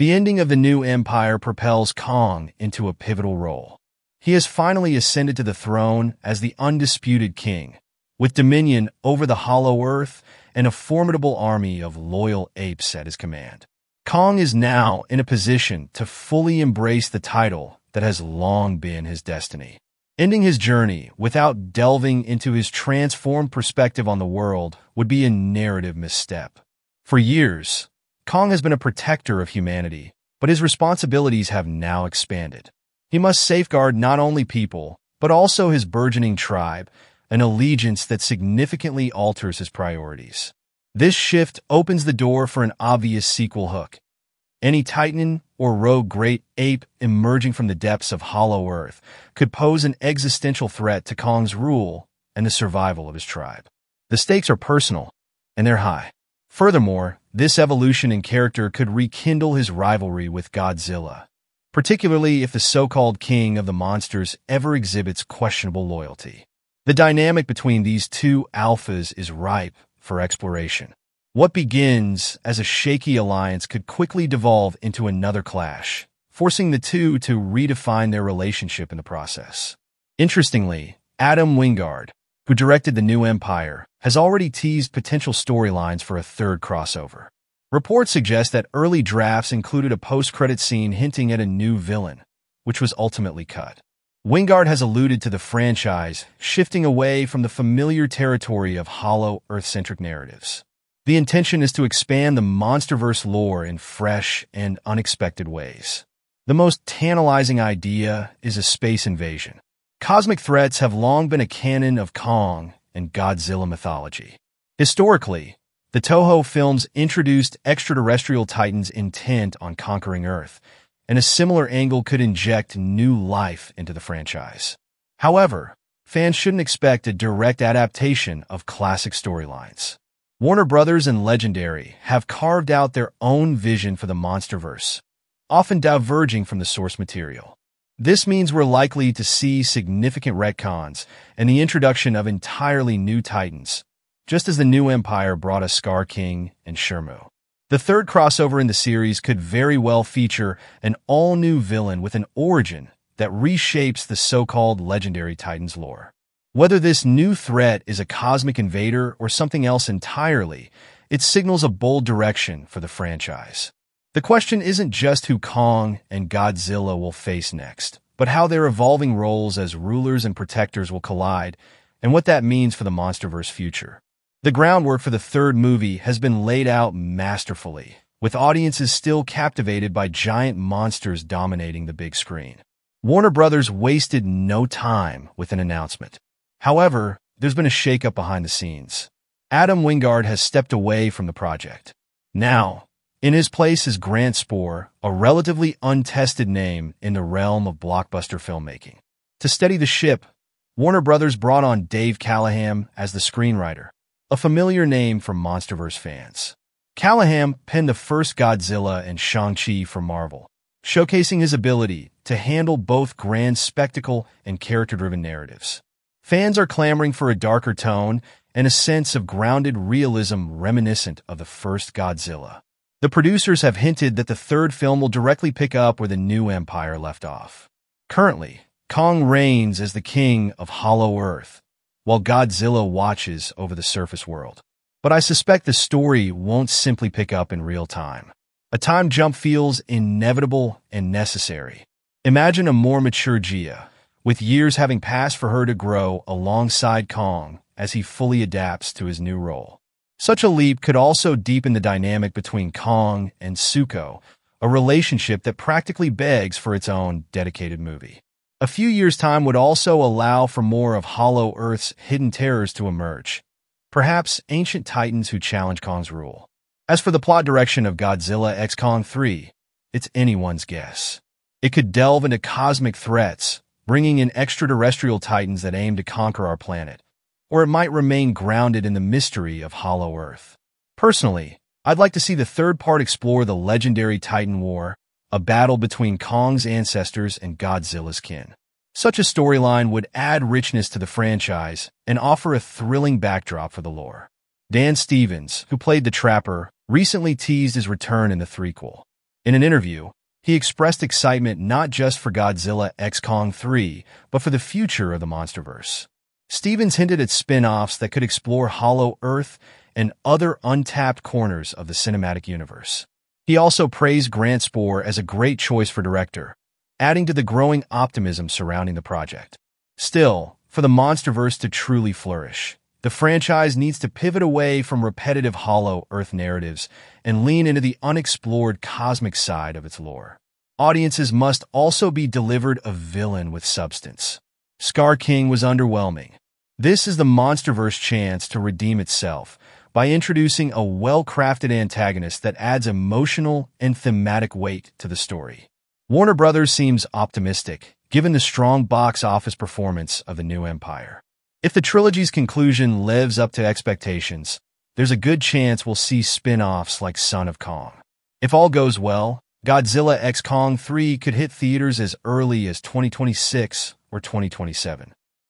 The ending of the new empire propels Kong into a pivotal role. He has finally ascended to the throne as the undisputed king, with dominion over the Hollow Earth and a formidable army of loyal apes at his command. Kong is now in a position to fully embrace the title that has long been his destiny. Ending his journey without delving into his transformed perspective on the world would be a narrative misstep. For years, Kong has been a protector of humanity, but his responsibilities have now expanded. He must safeguard not only people, but also his burgeoning tribe, an allegiance that significantly alters his priorities. This shift opens the door for an obvious sequel hook. Any titan or rogue great ape emerging from the depths of Hollow Earth could pose an existential threat to Kong's rule and the survival of his tribe. The stakes are personal, and they're high. Furthermore, this evolution in character could rekindle his rivalry with Godzilla, particularly if the so-called king of the monsters ever exhibits questionable loyalty. The dynamic between these two alphas is ripe for exploration. What begins as a shaky alliance could quickly devolve into another clash, forcing the two to redefine their relationship in the process. Interestingly, Adam Wingard, who directed The New Empire, has already teased potential storylines for a third crossover. Reports suggest that early drafts included a post-credit scene hinting at a new villain, which was ultimately cut. Wingard has alluded to the franchise shifting away from the familiar territory of Hollow Earth-centric narratives. The intention is to expand the MonsterVerse lore in fresh and unexpected ways. The most tantalizing idea is a space invasion. Cosmic threats have long been a canon of Kong and Godzilla mythology. Historically, the Toho films introduced extraterrestrial titans intent on conquering Earth, and a similar angle could inject new life into the franchise. However, fans shouldn't expect a direct adaptation of classic storylines. Warner Brothers and Legendary have carved out their own vision for the MonsterVerse, often diverging from the source material. This means we're likely to see significant retcons and the introduction of entirely new titans, just as the New Empire brought us Scar King and Shenmue. The third crossover in the series could very well feature an all-new villain with an origin that reshapes the so-called legendary Titans lore. Whether this new threat is a cosmic invader or something else entirely, it signals a bold direction for the franchise. The question isn't just who Kong and Godzilla will face next, but how their evolving roles as rulers and protectors will collide, and what that means for the MonsterVerse future. The groundwork for the third movie has been laid out masterfully, with audiences still captivated by giant monsters dominating the big screen. Warner Brothers wasted no time with an announcement. However, there's been a shakeup behind the scenes. Adam Wingard has stepped away from the project. Now, in his place is Grant Spoor, a relatively untested name in the realm of blockbuster filmmaking. To steady the ship, Warner Brothers brought on Dave Callaham as the screenwriter, a familiar name for MonsterVerse fans. Callaham penned the first Godzilla and Shang-Chi for Marvel, showcasing his ability to handle both grand spectacle and character-driven narratives. Fans are clamoring for a darker tone and a sense of grounded realism reminiscent of the first Godzilla. The producers have hinted that the third film will directly pick up where the New Empire left off. Currently, Kong reigns as the king of Hollow Earth, while Godzilla watches over the surface world. But I suspect the story won't simply pick up in real time. A time jump feels inevitable and necessary. Imagine a more mature Gia, with years having passed for her to grow alongside Kong as he fully adapts to his new role. Such a leap could also deepen the dynamic between Kong and Zuko, a relationship that practically begs for its own dedicated movie. A few years' time would also allow for more of Hollow Earth's hidden terrors to emerge, perhaps ancient titans who challenge Kong's rule. As for the plot direction of Godzilla x Kong 3, it's anyone's guess. It could delve into cosmic threats, bringing in extraterrestrial titans that aim to conquer our planet, or it might remain grounded in the mystery of Hollow Earth. Personally, I'd like to see the third part explore the legendary Titan War, a battle between Kong's ancestors and Godzilla's kin. Such a storyline would add richness to the franchise and offer a thrilling backdrop for the lore. Dan Stevens, who played the Trapper, recently teased his return in the threequel. In an interview, he expressed excitement not just for Godzilla x Kong 3, but for the future of the MonsterVerse. Stevens hinted at spin-offs that could explore Hollow Earth and other untapped corners of the cinematic universe. He also praised Grant Spohr as a great choice for director, adding to the growing optimism surrounding the project. Still, for the MonsterVerse to truly flourish, the franchise needs to pivot away from repetitive Hollow Earth narratives and lean into the unexplored cosmic side of its lore. Audiences must also be delivered a villain with substance. Scar King was underwhelming. This is the MonsterVerse chance to redeem itself by introducing a well-crafted antagonist that adds emotional and thematic weight to the story. Warner Brothers seems optimistic, given the strong box office performance of the new Empire. If the trilogy's conclusion lives up to expectations, there's a good chance we'll see spin-offs like Son of Kong. If all goes well, Godzilla x Kong 3 could hit theaters as early as 2026 or 2027.